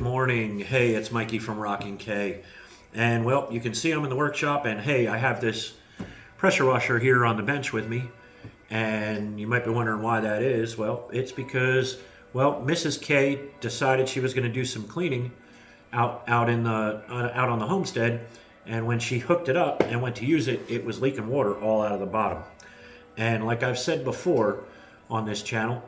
morning. Hey, it's Mikey from Rockin' K. And well, you can see I'm in the workshop, and hey, I have this pressure washer here on the bench with me. And you might be wondering why that is. Well, it's because, well, Mrs. K decided she was going to do some cleaning out on the homestead, and when she hooked it up and went to use it, it was leaking water all out of the bottom. And like I've said before on this channel,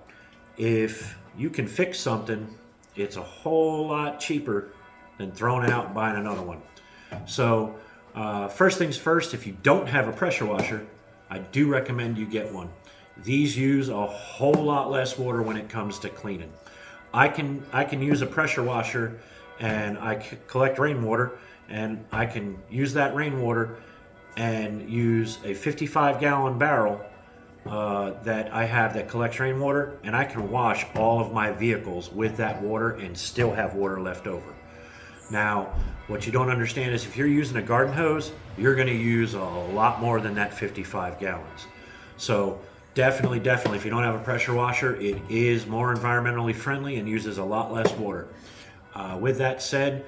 if you can fix something, it's a whole lot cheaper than throwing it out and buying another one. So first things first, if you don't have a pressure washer, I do recommend you get one. These use a whole lot less water when it comes to cleaning. I can use a pressure washer, and I collect rainwater, and I can use that rainwater and use a 55-gallon barrel that I have that collects rainwater, and I can wash all of my vehicles with that water and still have water left over. Now, what you don't understand is if you're using a garden hose, you're going to use a lot more than that 55 gallons. So definitely, if you don't have a pressure washer, it is more environmentally friendly and uses a lot less water. With that said,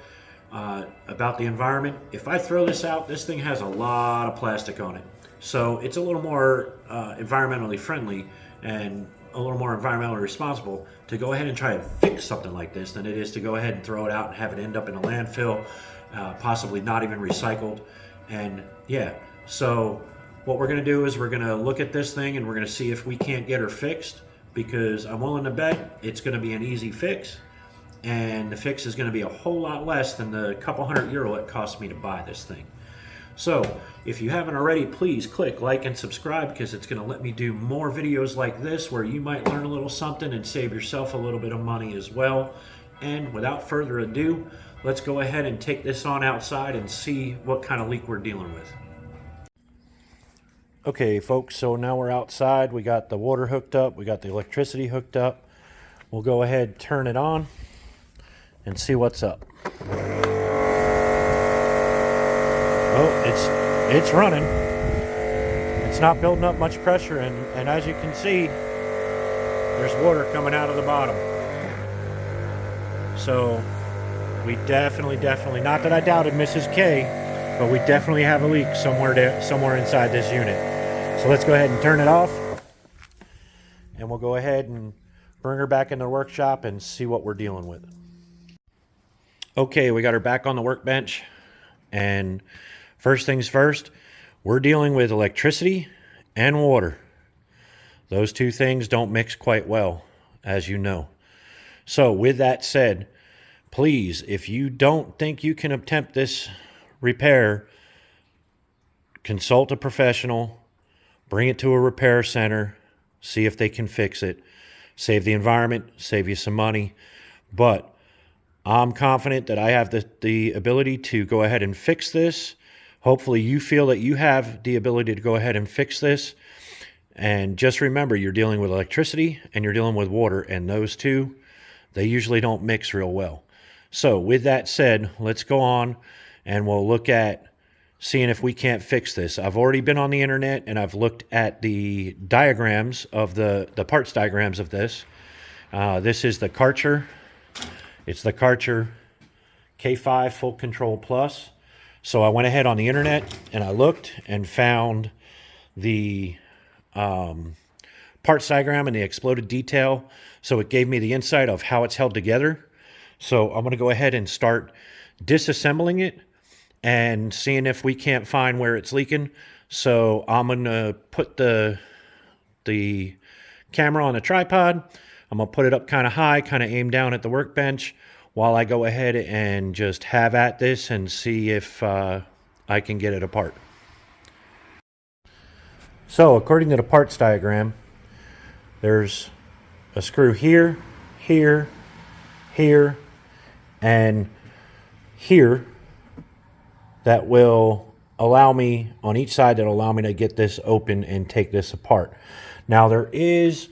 about the environment, if I throw this out, this thing has a lot of plastic on it. So it's a little more environmentally friendly and a little more environmentally responsible to go ahead and try and fix something like this than it is to go ahead and throw it out and have it end up in a landfill, possibly not even recycled. And yeah, so what we're going to do is we're going to look at this thing and we're going to see if we can't get her fixed, because I'm willing to bet it's going to be an easy fix, and the fix is going to be a whole lot less than the couple €100 it cost me to buy this thing. So if you haven't already, please click like and subscribe, because it's going to let me do more videos like this where you might learn a little something and save yourself a little bit of money as well. And without further ado, let's go ahead and take this on outside and see what kind of leak we're dealing with. Okay folks, so now we're outside. We got the water hooked up, we got the electricity hooked up. We'll go ahead, turn it on and see what's up. Oh, it's running. It's not building up much pressure, and as you can see, there's water coming out of the bottom. So we definitely, not that I doubted Mrs. K, but we definitely have a leak somewhere inside this unit. So let's go ahead and turn it off, and we'll go ahead and bring her back into the workshop and see what we're dealing with. Okay, we got her back on the workbench, and first things first, we're dealing with electricity and water. Those two things don't mix quite well, as you know. So with that said, please, if you don't think you can attempt this repair, consult a professional, bring it to a repair center, see if they can fix it. Save the environment, save you some money. But I'm confident that I have the ability to go ahead and fix this. Hopefully you feel that you have the ability to go ahead and fix this. And just remember, you're dealing with electricity and you're dealing with water, and those two, they usually don't mix real well. So with that said, let's go on and we'll look at seeing if we can't fix this. I've already been on the internet and I've looked at the diagrams of the parts diagrams of this. This is the Karcher. It's the Karcher K5 Full Control Plus. So I went ahead on the internet and I looked and found the parts diagram and the exploded detail. So it gave me the insight of how it's held together. So I'm going to go ahead and start disassembling it and seeing if we can't find where it's leaking. So I'm going to put the camera on a tripod. I'm going to put it up kind of high, kind of aim down at the workbench while I go ahead and just have at this and see if I can get it apart. So according to the parts diagram, there's a screw here, here, here, and here that will allow me, on each side, that will allow me to get this open and take this apart. Now there is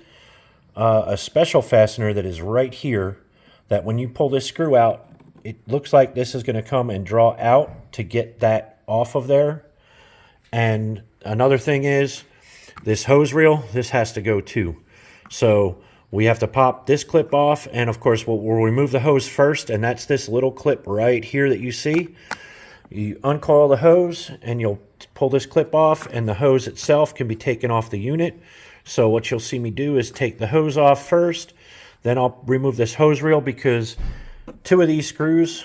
a special fastener that is right here that when you pull this screw out, it looks like this is going to come and draw out to get that off of there. And another thing is this hose reel, this has to go too. So we have to pop this clip off, and of course we'll remove the hose first, and that's this little clip right here that you see. You uncoil the hose and you'll pull this clip off, and the hose itself can be taken off the unit. So what you'll see me do is take the hose off first, then I'll remove this hose reel, because 2 of these screws,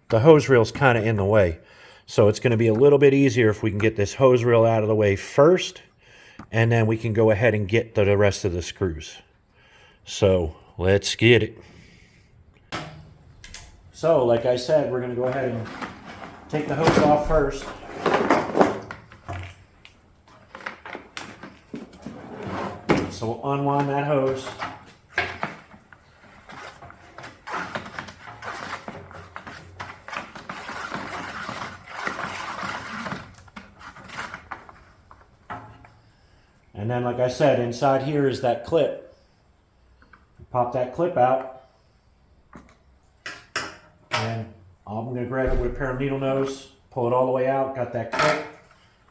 the hose reel's kind of in the way. So it's going to be a little bit easier if we can get this hose reel out of the way first, and then we can go ahead and get to the rest of the screws. So let's get it. So like I said, we're going to go ahead and take the hose off first. So we'll unwind that hose. And then, like I said, inside here is that clip. Pop that clip out. And I'm going to grab it with a pair of needle nose, pull it all the way out, got that clip.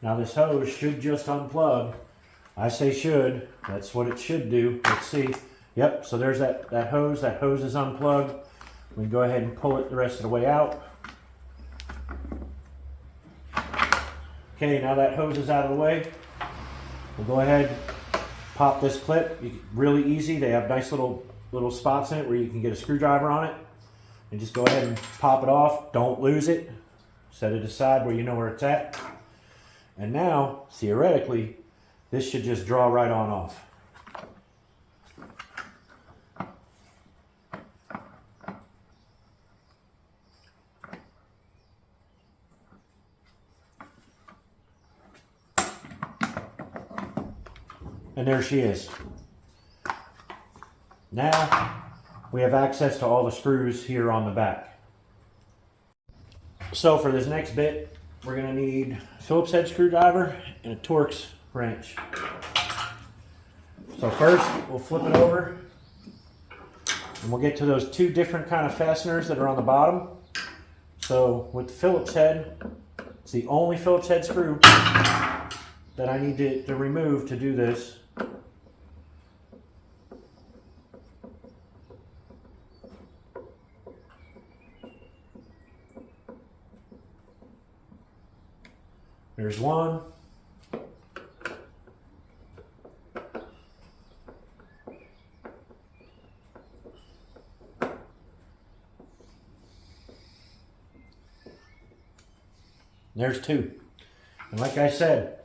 Now this hose should just unplug. I say should, that's what it should do. Let's see. Yep, so there's that hose. That hose is unplugged. We can go ahead and pull it the rest of the way out. Okay, now that hose is out of the way. We'll go ahead, pop this clip. Really easy. They have nice little spots in it where you can get a screwdriver on it. And just go ahead and pop it off. Don't lose it. Set it aside where you know where it's at. And now, theoretically, this should just draw right on off. And there she is. Now we have access to all the screws here on the back. So for this next bit, we're going to need a Phillips head screwdriver and a Torx wrench. So first we'll flip it over and we'll get to those 2 different kind of fasteners that are on the bottom. So with the Phillips head, it's the only Phillips head screw that I need to remove to do this. There's one. There's 2. And like I said,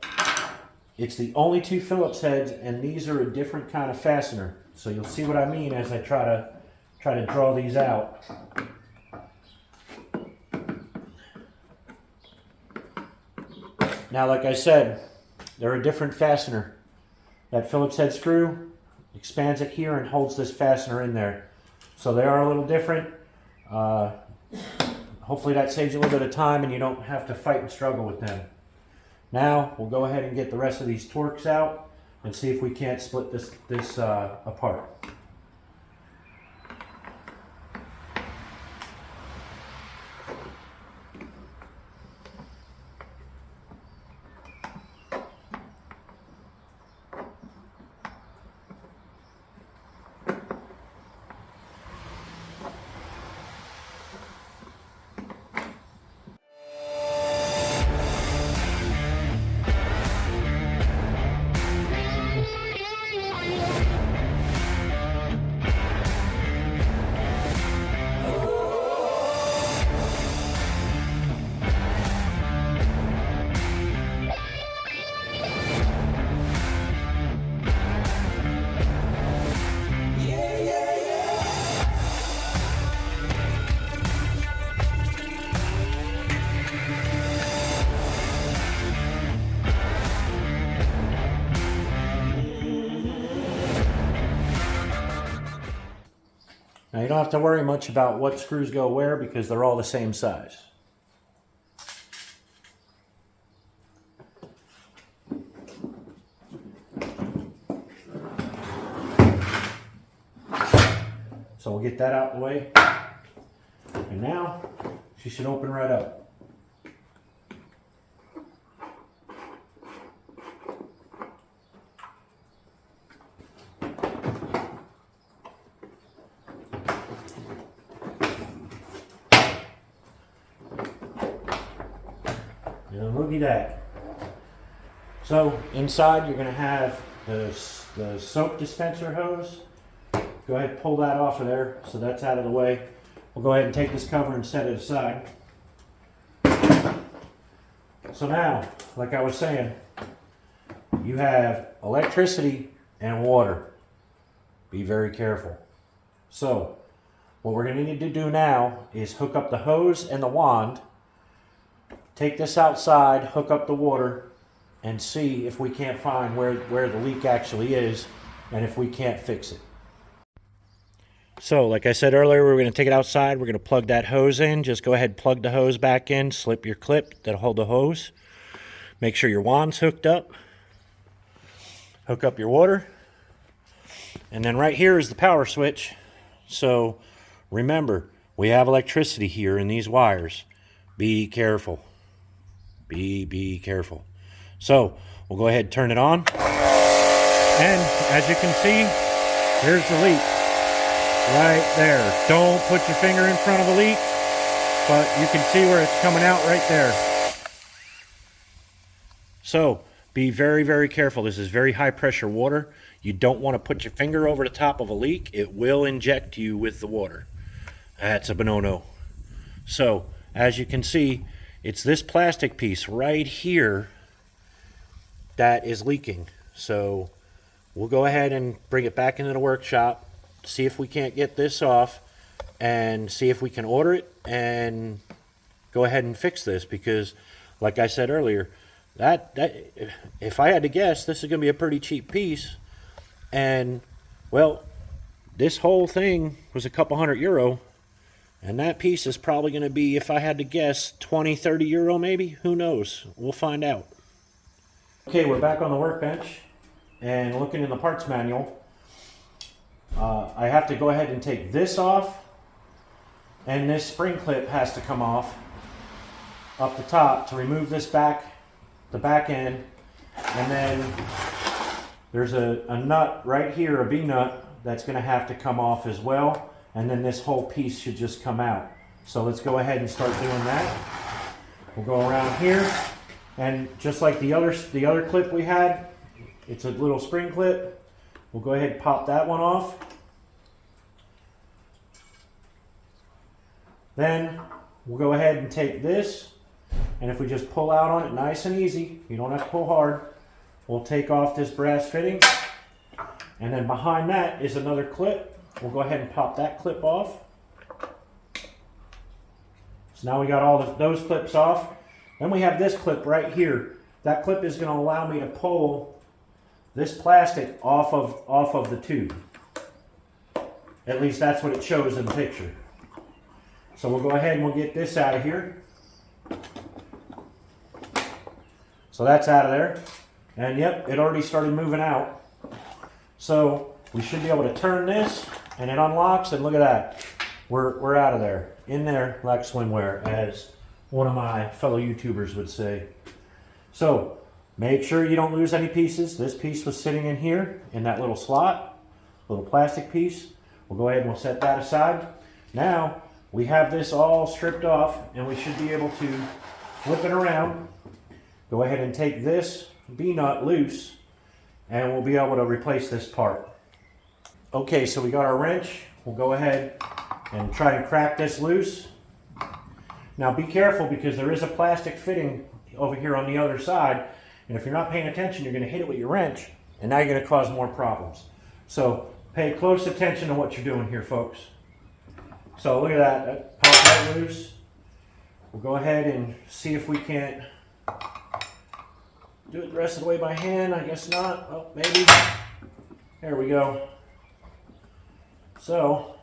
it's the only 2 Phillips heads, and these are a different kind of fastener. So you'll see what I mean as I try to draw these out. Now, like I said, they're a different fastener. That Phillips head screw expands it here and holds this fastener in there. So they are a little different. Hopefully that saves you a little bit of time and you don't have to fight and struggle with them. Now we'll go ahead and get the rest of these Torx out and see if we can't split this apart. Now you don't have to worry much about what screws go where because they're all the same size. So we'll get that out of the way. And now she should open right up. And look at that. So inside you're going to have the soap dispenser hose. Go ahead and pull that off of there so that's out of the way. We'll go ahead and take this cover and set it aside. So now, like I was saying, you have electricity and water. Be very careful. So what we're going to need to do now is hook up the hose and the wand, take this outside, hook up the water, and see if we can't find where the leak actually is and if we can't fix it. So like I said earlier, we're going to take it outside. We're going to plug that hose in. Just go ahead and plug the hose back in. Slip your clip that'll hold the hose. Make sure your wand's hooked up. Hook up your water. And then right here is the power switch. So remember, we have electricity here in these wires. Be careful. Be careful. So we'll go ahead and turn it on. And as you can see, here's the leak. Right there. Don't put your finger in front of a leak, but you can see where it's coming out right there. So be very careful. This is very high pressure water. You don't want to put your finger over the top of a leak. It will inject you with the water. That's a no-no. So as you can see, it's this plastic piece right here that is leaking. So we'll go ahead and bring it back into the workshop, see if we can't get this off, and see if we can order it and go ahead and fix this, because like I said earlier, that if I had to guess, this is going to be a pretty cheap piece. And well, this whole thing was a couple €100, and that piece is probably going to be, if I had to guess, 20-30 euro maybe. Who knows? We'll find out. Okay, we're back on the workbench and looking in the parts manual. I have to go ahead and take this off, and this spring clip has to come off up the top to remove this the back end. And then there's a nut right here, a B-nut, that's going to have to come off as well. And then this whole piece should just come out. So let's go ahead and start doing that. We'll go around here, and just like the other clip we had, it's a little spring clip. We'll go ahead and pop that one off. Then we'll go ahead and take this, and if we just pull out on it nice and easy, you don't have to pull hard, we'll take off this brass fitting. And then behind that is another clip. We'll go ahead and pop that clip off. So now we got all those clips off. Then we have this clip right here. That clip is going to allow me to pull this plastic off of the tube. At least that's what it shows in the picture. So we'll go ahead and we'll get this out of here. So that's out of there. And yep, it already started moving out. So we should be able to turn this, and it unlocks, and look at that. We're out of there. In there like swimwear, as one of my fellow YouTubers would say. So make sure you don't lose any pieces. This piece was sitting in here in that little slot, little plastic piece. We'll go ahead and we'll set that aside. Now we have this all stripped off, and we should be able to flip it around. Go ahead and take this B-nut loose, and we'll be able to replace this part. Okay, so we got our wrench. We'll go ahead and try and crack this loose. Now be careful, because there is a plastic fitting over here on the other side, and if you're not paying attention, you're going to hit it with your wrench, and now you're going to cause more problems. So pay close attention to what you're doing here, folks. So look at that, pop that loose. We'll go ahead and see if we can't do it the rest of the way by hand. I guess not. Oh, maybe. There we go. So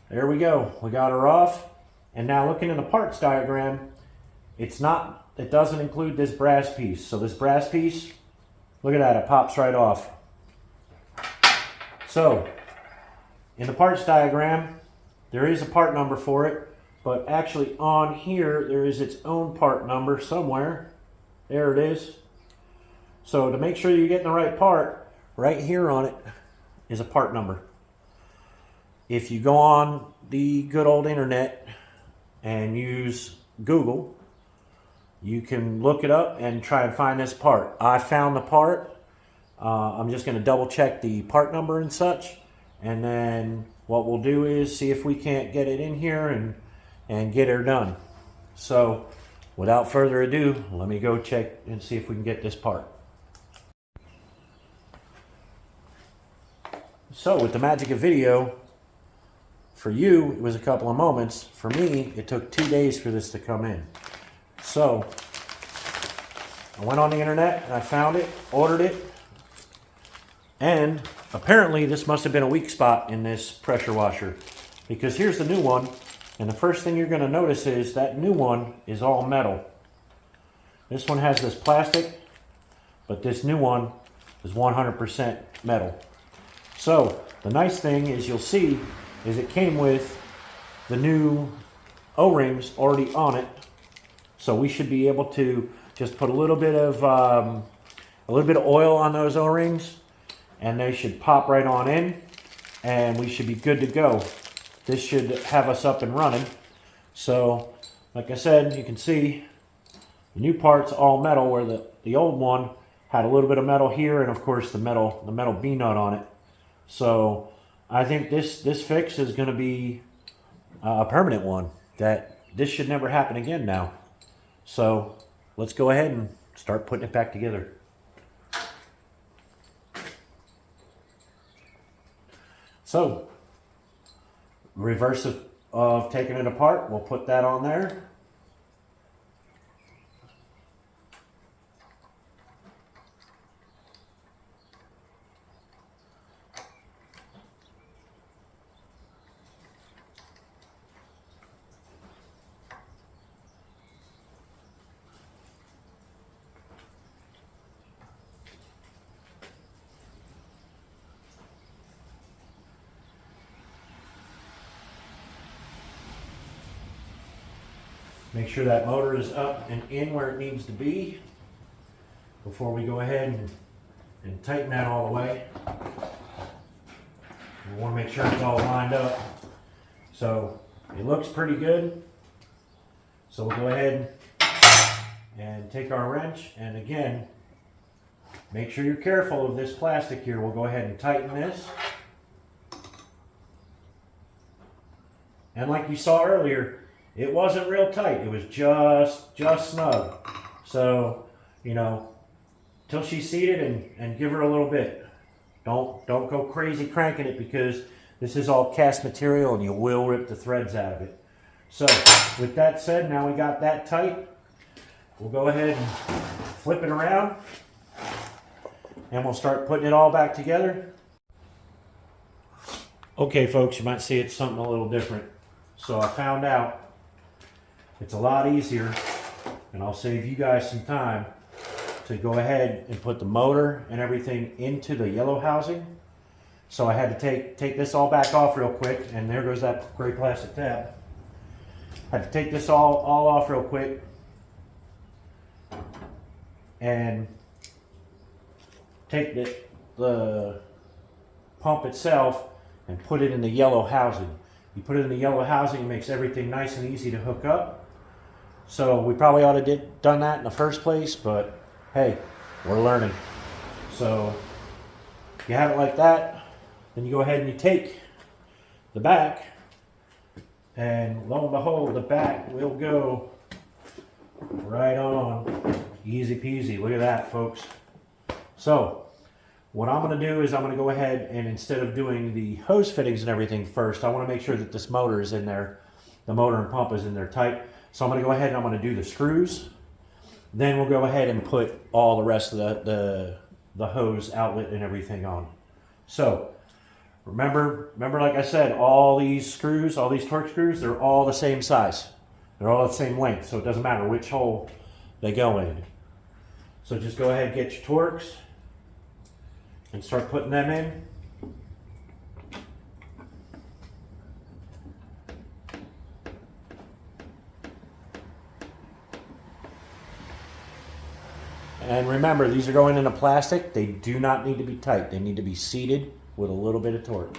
there we go. We got her off. And now looking in the parts diagram, it doesn't include this brass piece. So this brass piece Look at that, it pops right off. So, in the parts diagram, there is a part number for it, but actually on here, there is its own part number somewhere. There it is. So to make sure you're getting the right part, right here on it is a part number. If you go on the good old internet and use Google, you can look it up and try and find this part. I found the part. I'm just going to double check the part number and such, and then what we'll do is see if we can't get it in here and get her done. So without further ado, let me go check and see if we can get this part. So with the magic of video, for you it was a couple of moments. For me, it took 2 days for this to come in. So I went on the internet and I found it, ordered it, and apparently this must have been a weak spot in this pressure washer, because here's the new one, and the first thing you're going to notice is that new one is all metal. This one has this plastic, but this new one is 100% metal. So the nice thing is you'll see is it came with the new O-rings already on it. So we should be able to just put a little bit of oil on those O-rings, and they should pop right on in, and we should be good to go. This should have us up and running. So like I said, you can see the new part's all metal, where the old one had a little bit of metal here, and of course the metal B-nut on it. So I think this fix is going to be a permanent one, that this should never happen again now. So let's go ahead and start putting it back together. So reverse of taking it apart, we'll put that on there. Make sure that motor is up and in where it needs to be before we go ahead and tighten that all the way. We want to make sure it's all lined up. So it looks pretty good. So we'll go ahead and take our wrench, and again, make sure you're careful of this plastic here. We'll go ahead and tighten this. And like you saw earlier, it wasn't real tight. It was just snug. So, you know, till she's seated, and give her a little bit. Don't go crazy cranking it, because this is all cast material and you will rip the threads out of it. So with that said, now we got that tight, we'll go ahead and flip it around and we'll start putting it all back together. Okay folks, you might see it's something a little different. So I found out it's a lot easier, and I'll save you guys some time, to go ahead and put the motor and everything into the yellow housing. So I had to take this all back off real quick, and there goes that gray plastic tab. I had to take this all off real quick and take the pump itself and put it in the yellow housing. You put it in the yellow housing, it makes everything nice and easy to hook up. So we probably ought to done that in the first place, but hey, we're learning. So if you have it like that, then you go ahead and you take the back, and lo and behold, the back will go right on. Easy peasy. Look at that, folks. So what I'm going to do is I'm going to go ahead and, instead of doing the hose fittings and everything first, I want to make sure that this motor is in there, the motor and pump is in there tight. So I'm going to go ahead and I'm going to do the screws. Then we'll go ahead and put all the rest of the hose outlet and everything on. So remember like I said, all these screws, all these torque screws, they're all the same size. They're all the same length, so it doesn't matter which hole they go in. So just go ahead and get your torques and start putting them in. And remember, these are going into plastic. They do not need to be tight. They need to be seated with a little bit of torque.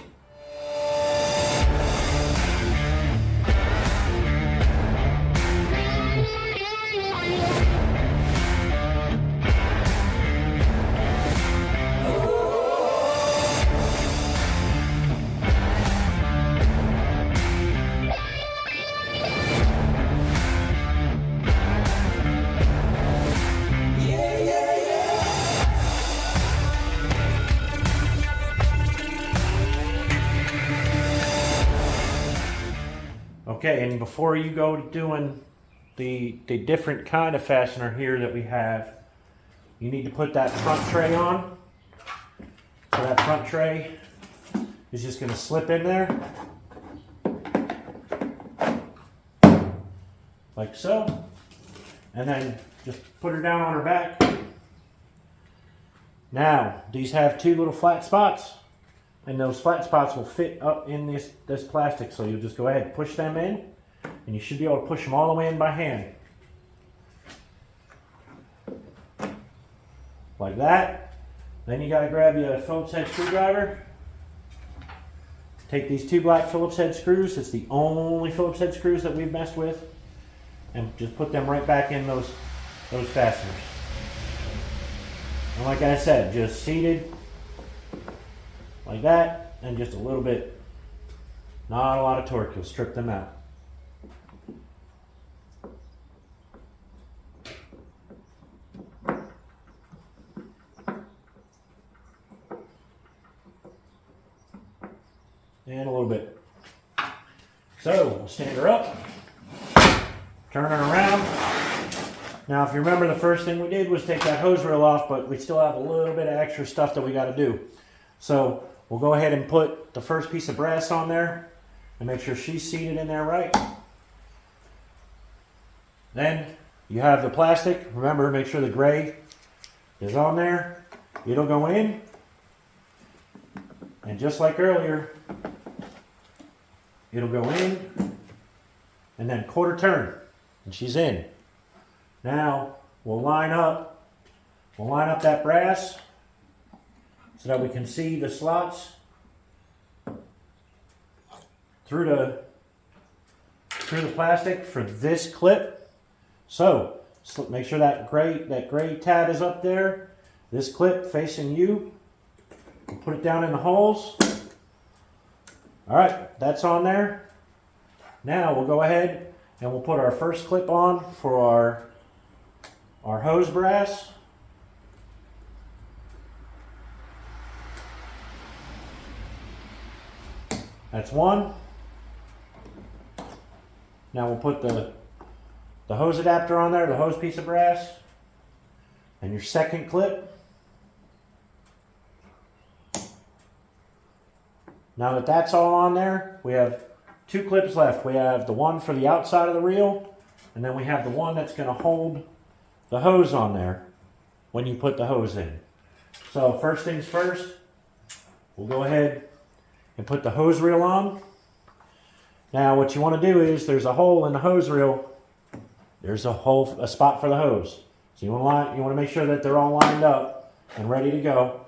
Okay, and before you go doing the different kind of fastener here that we have, you need to put that front tray on. So that front tray is just going to slip in there, like so, and then just put her down on her back. Now, these have two little flat spots, and those flat spots will fit up in this plastic, so you'll just go ahead and push them in, and you should be able to push them all the way in by hand. Like that. Then you got to grab you a Phillips head screwdriver. Take these two black Phillips head screws. It's the only Phillips head screws that we've messed with, and just put them right back in those fasteners. And like I said, just seated like that, and just a little bit, not a lot of torque, you'll strip them out. And a little bit. So, we'll stand her up, turn her around. Now, if you remember, the first thing we did was take that hose reel off, but we still have a little bit of extra stuff that we got to do. So, we'll go ahead and put the first piece of brass on there and make sure she's seated in there right. Then you have the plastic. Remember, make sure the gray is on there. It'll go in. And just like earlier, it'll go in and then quarter turn, and she's in. Now we'll line up that brass so that we can see the slots through the plastic for this clip. So make sure that gray tab is up there. This clip facing you. We'll put it down in the holes. All right, that's on there. Now we'll go ahead and we'll put our first clip on for our hose brass. That's one. Now we'll put the hose adapter on there, the hose piece of brass, and your second clip. Now that that's all on there, we have two clips left. We have the one for the outside of the reel, and then we have the one that's going to hold the hose on there when you put the hose in. So first things first, we'll go ahead and put the hose reel on. Now what you want to do is, there's a hole in the hose reel. There's a spot for the hose. So you want to make sure that they're all lined up and ready to go.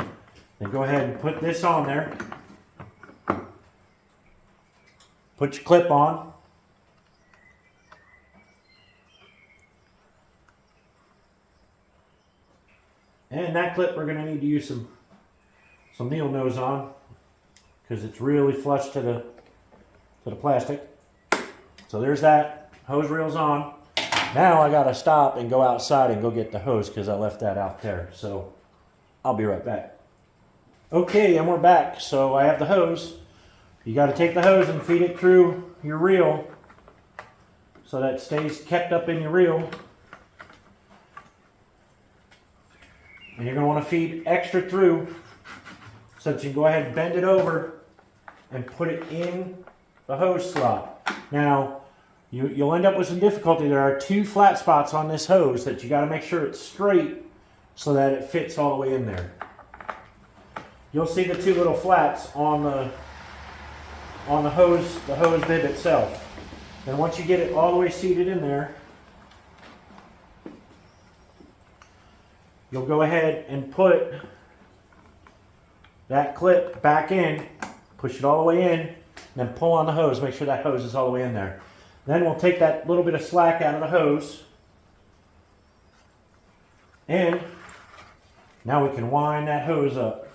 Then go ahead and put this on there. Put your clip on. And that clip we're going to need to use some needle nose on, because it's really flush to the plastic. So there's that. Hose reel's on. Now I got to stop and go outside and go get the hose, because I left that out there. So I'll be right back. Okay, and we're back. So I have the hose. You got to take the hose and feed it through your reel so that it stays kept up in your reel. And you're going to want to feed extra through so that you can go ahead and bend it over and put it in the hose slot. Now, you'll end up with some difficulty. There are two flat spots on this hose that you got to make sure it's straight so that it fits all the way in there. you'll see the two little flats on the hose bib itself. And once you get it all the way seated in there, you'll go ahead and put that clip back in, push it all the way in, then pull on the hose, make sure that hose is all the way in there. Then we'll take that little bit of slack out of the hose, and now we can wind that hose up.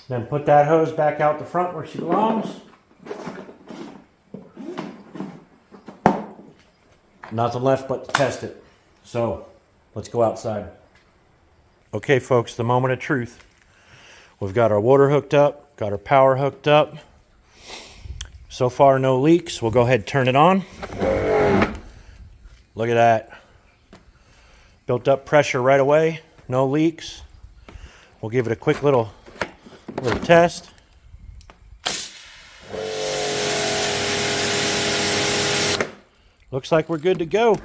Then put that hose back out the front where she belongs. Nothing left but to test it. So let's go outside. Okay folks, the moment of truth. We've got our water hooked up, got our power hooked up. So far no leaks. We'll go ahead and turn it on. Look at that. Built up pressure right away, no leaks. We'll give it a quick little test. Looks like we're good to go.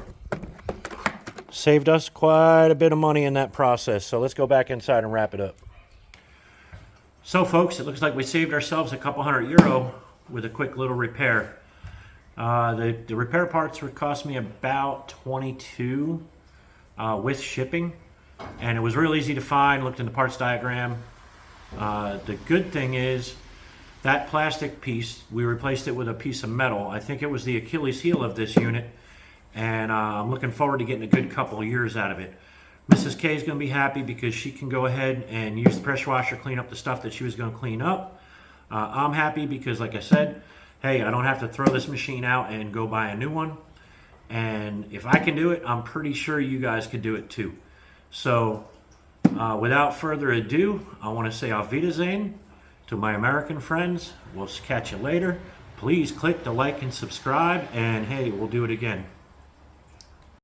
Saved us quite a bit of money in that process. So let's go back inside and wrap it up. So folks, it looks like we saved ourselves a couple €100 with a quick little repair. The repair parts would cost me about 22 with shipping, and it was real easy to find. Looked in the parts diagram. The good thing is that plastic piece, we replaced it with a piece of metal. I think it was the Achilles heel of this unit, and I'm looking forward to getting a good couple of years out of it. Mrs. K is going to be happy because she can go ahead and use the pressure washer, clean up the stuff that she was going to clean up. I'm happy because, like I said, hey, I don't have to throw this machine out and go buy a new one. And if I can do it, I'm pretty sure you guys could do it too. So without further ado, I want to say auf Wiedersehen to my American friends. We'll catch you later. Please click the like and subscribe, and hey, we'll do it again.